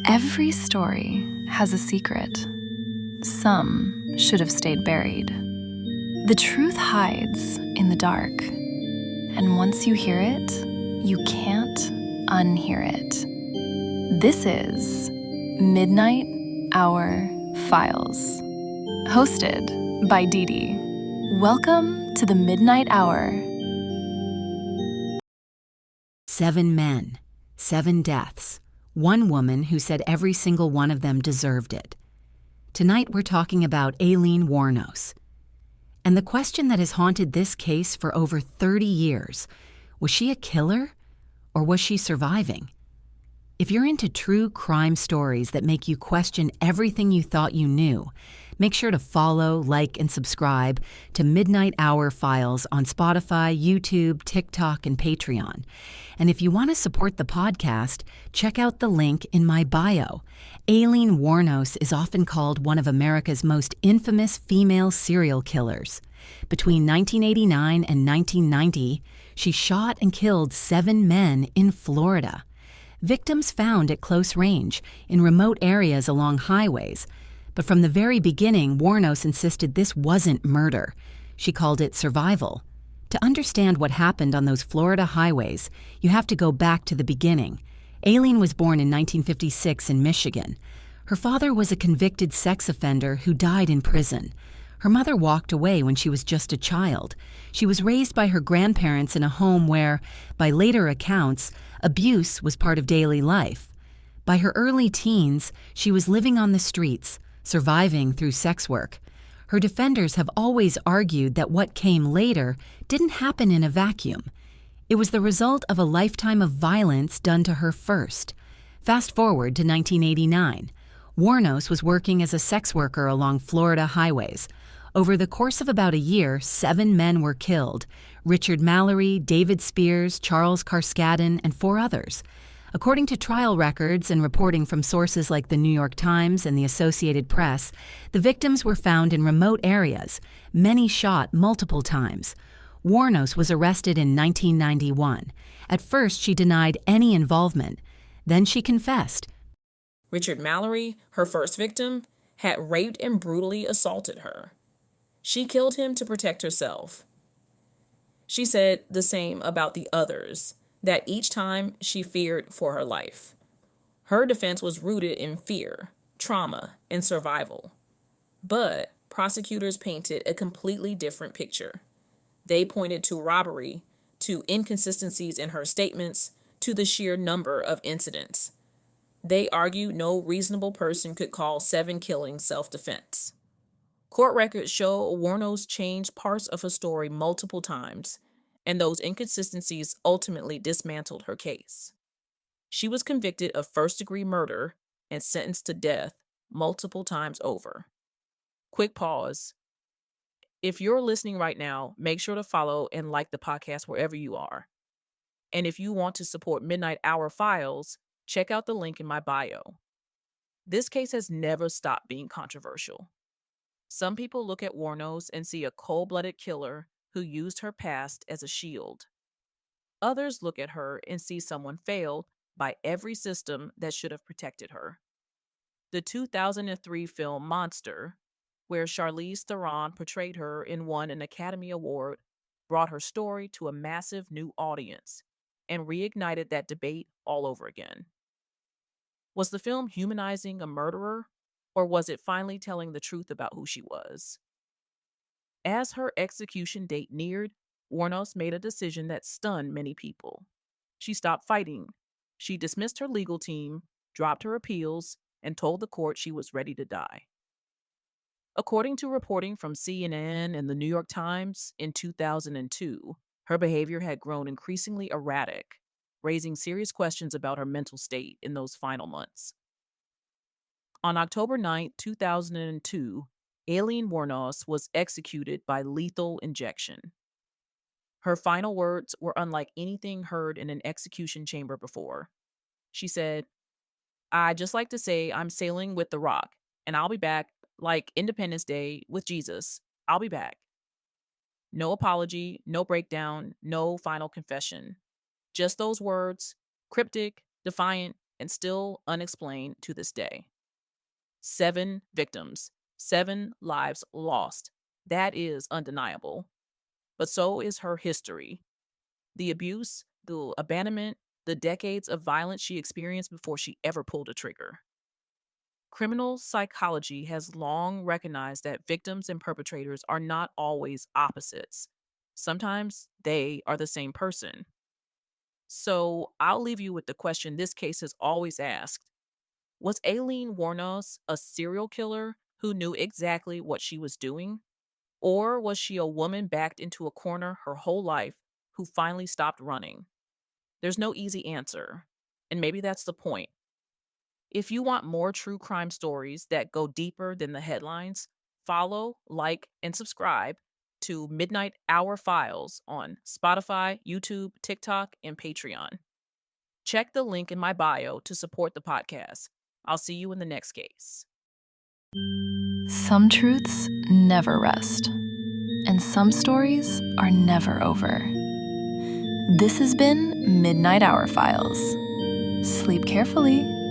Every story has a secret. Some should have stayed buried. The truth hides in the dark, and once you hear it, you can't unhear it. This is Midnight Hour Files, hosted by Dee Dee. Welcome to the Midnight Hour. 7 men, 7 deaths, one woman who said every single one of them deserved it. Tonight we're talking about Aileen Wuornos. And the question that has haunted this case for over 30 years, was she a killer or was she surviving? If you're into true crime stories that make you question everything you thought you knew, make sure to follow, like, and subscribe to Midnight Hour Files on Spotify, YouTube, TikTok, and Patreon. And if you want to support the podcast, check out the link in my bio. Aileen Wuornos is often called one of America's most infamous female serial killers. Between 1989 and 1990, she shot and killed 7 men in Florida. Victims found at close range, in remote areas along highways. But from the very beginning, Wuornos insisted this wasn't murder. She called it survival. To understand what happened on those Florida highways, you have to go back to the beginning. Aileen was born in 1956 in Michigan. Her father was a convicted sex offender who died in prison. Her mother walked away when she was just a child. She was raised by her grandparents in a home where, by later accounts, abuse was part of daily life. By her early teens, she was living on the streets, surviving through sex work. Her defenders have always argued that what came later didn't happen in a vacuum. It was the result of a lifetime of violence done to her first. Fast forward to 1989. Wuornos was working as a sex worker along Florida highways. Over the course of about a year, 7 men were killed: Richard Mallory, David Spears, Charles Carskadden, and 4 others. According to trial records and reporting from sources like the New York Times and the Associated Press, the victims were found in remote areas, many shot multiple times. Wuornos was arrested in 1991. At first, she denied any involvement. Then she confessed. Richard Mallory, her first victim, had raped and brutally assaulted her. She killed him to protect herself. She said the same about the others, that each time she feared for her life. Her defense was rooted in fear, trauma, and survival. But prosecutors painted a completely different picture. They pointed to robbery, to inconsistencies in her statements, to the sheer number of incidents. They argued no reasonable person could call 7 killings self-defense. Court records show Wuornos changed parts of her story multiple times, and those inconsistencies ultimately dismantled her case. She was convicted of first-degree murder and sentenced to death multiple times over. Quick pause. If you're listening right now, make sure to follow and like the podcast wherever you are. And if you want to support Midnight Hour Files, check out the link in my bio. This case has never stopped being controversial. Some people look at Wuornos and see a cold-blooded killer who used her past as a shield. Others look at her and see someone failed by every system that should have protected her. The 2003 film Monster, where Charlize Theron portrayed her and won an Academy Award, brought her story to a massive new audience and reignited that debate all over again. Was the film humanizing a murderer, or was it finally telling the truth about who she was? As her execution date neared, Wuornos made a decision that stunned many people. She stopped fighting. She dismissed her legal team, dropped her appeals, and told the court she was ready to die. According to reporting from CNN and the New York Times, in 2002, her behavior had grown increasingly erratic, raising serious questions about her mental state in those final months. On October 9, 2002, Aileen Wuornos was executed by lethal injection. Her final words were unlike anything heard in an execution chamber before. She said, "I'd just like to say I'm sailing with the Rock, and I'll be back, like Independence Day with Jesus. I'll be back." No apology, no breakdown, no final confession. Just those words, cryptic, defiant, and still unexplained to this day. 7 victims, 7 lives lost. That is undeniable. But so is her history. The abuse, the abandonment, the decades of violence she experienced before she ever pulled a trigger. Criminal psychology has long recognized that victims and perpetrators are not always opposites. Sometimes they are the same person. So I'll leave you with the question this case has always asked. Was Aileen Wuornos a serial killer who knew exactly what she was doing? Or was she a woman backed into a corner her whole life who finally stopped running? There's no easy answer, and maybe that's the point. If you want more true crime stories that go deeper than the headlines, follow, like, and subscribe to Midnight Hour Files on Spotify, YouTube, TikTok, and Patreon. Check the link in my bio to support the podcast. I'll see you in the next case. Some truths never rest, and some stories are never over. This has been Midnight Hour Files. Sleep carefully.